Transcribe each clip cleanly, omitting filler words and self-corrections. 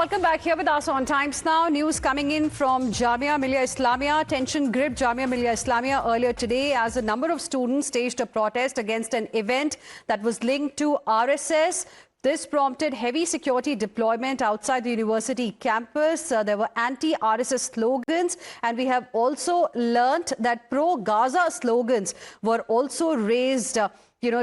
Welcome back here with us on Times Now. News coming in from Jamia Millia Islamia. Tension gripped Jamia Millia Islamia earlier today as a number of students staged a protest against an event that was linked to RSS. This prompted heavy security deployment outside the university campus. There were anti-RSS slogans, and we have also learnt that pro-Gaza slogans were also raised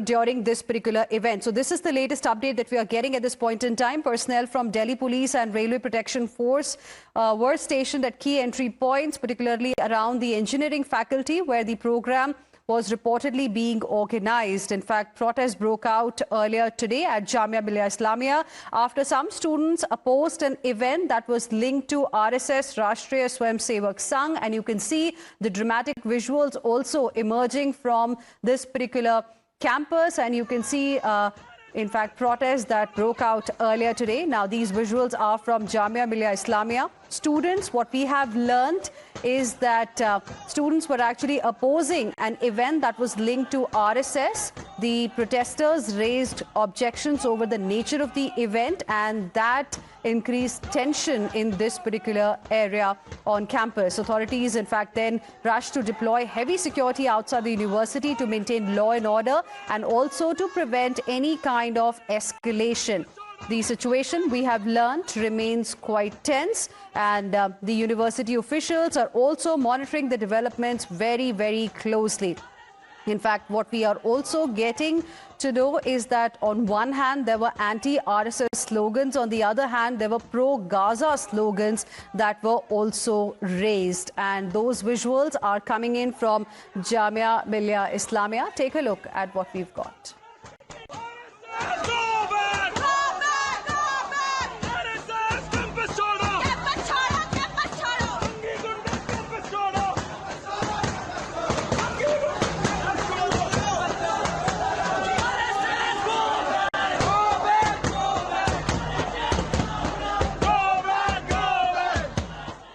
during this particular event. So this is the latest update that we are getting at this point in time. Personnel from Delhi Police and Railway Protection Force were stationed at key entry points, particularly around the engineering faculty, where the program was reportedly being organized. In fact, protests broke out earlier today at Jamia Millia Islamia after some students opposed an event that was linked to RSS, Rashtriya Swayamsevak Sangh. And you can see the dramatic visuals also emerging from this particular campus, and you can see in fact protests that broke out earlier today. Now these visuals are from Jamia Millia Islamia. Students, what we have learned is that students were actually opposing an event that was linked to RSS. The protesters raised objections over the nature of the event, and that increased tension in this particular area on campus. Authorities, in fact, then rushed to deploy heavy security outside the university to maintain law and order and also to prevent any kind of escalation. The situation, we have learnt, remains quite tense, and the university officials are also monitoring the developments very, very closely. In fact, what we are also getting to know is that on one hand, there were anti-RSS slogans. On the other hand, there were pro-Gaza slogans that were also raised. And those visuals are coming in from Jamia Millia Islamia. Take a look at what we've got.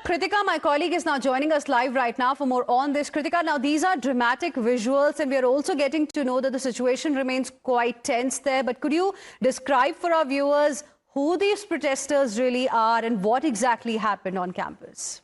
Kritika, my colleague, is now joining us live right now for more on this. Kritika, now these are dramatic visuals, and we are also getting to know that the situation remains quite tense there. But could you describe for our viewers who these protesters really are and what exactly happened on campus?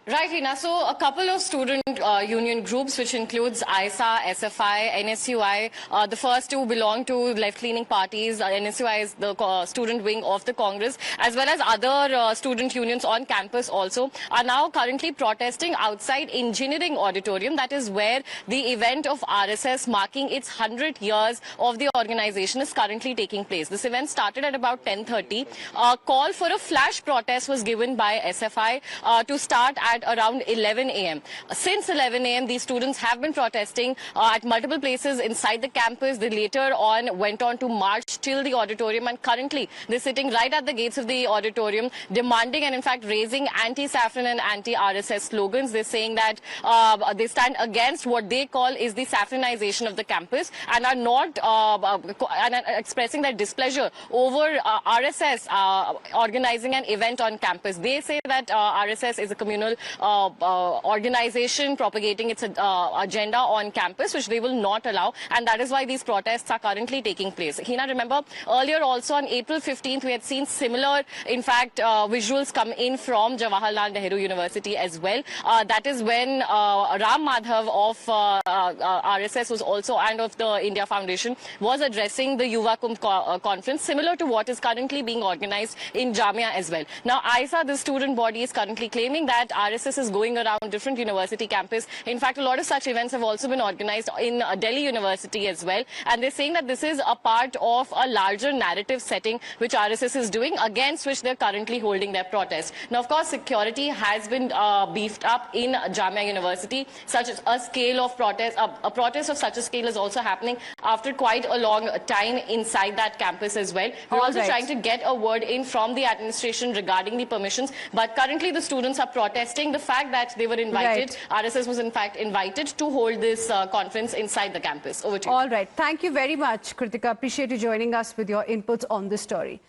Right, Reena. So a couple of student union groups, which includes ISA, SFI, NSUI, the first two belong to left-leaning parties. NSUI is the student wing of the Congress, as well as other student unions on campus also, are now currently protesting outside Engineering Auditorium. That is where the event of RSS marking its 100 years of the organization is currently taking place. This event started at about 10:30. A call for a flash protest was given by SFI to start at around 11 a.m. Since 11 a.m., these students have been protesting at multiple places inside the campus. They later on went on to march till the auditorium, and currently they're sitting right at the gates of the auditorium demanding and in fact raising anti-saffron and anti-RSS slogans. They're saying that they stand against what they call is the saffronization of the campus and are not expressing their displeasure over RSS organizing an event on campus. They say that RSS is a communal organization propagating its agenda on campus, which they will not allow, and that is why these protests are currently taking place. Hina, remember earlier also on April 15th, we had seen similar, in fact, visuals come in from Jawaharlal Nehru University as well. That is when Ram Madhav of RSS was also, and of the India Foundation, was addressing the Yuva Kumbh conference, similar to what is currently being organized in Jamia as well. Now, ISA, the student body, is currently claiming that RSS is going around different university campus. In fact, a lot of such events have also been organized in Delhi University as well. And they're saying that this is a part of a larger narrative setting which RSS is doing, against which they're currently holding their protest. Now, of course, security has been beefed up in Jamia University. Such a scale of protest, a protest of such a scale is also happening after quite a long time inside that campus as well. We're also trying to get a word in from the administration regarding the permissions. But currently, the students are protesting the fact that they were invited, RSS was in fact invited to hold this conference inside the campus. Over to you. All right. Thank you very much, Kritika. Appreciate you joining us with your inputs on this story.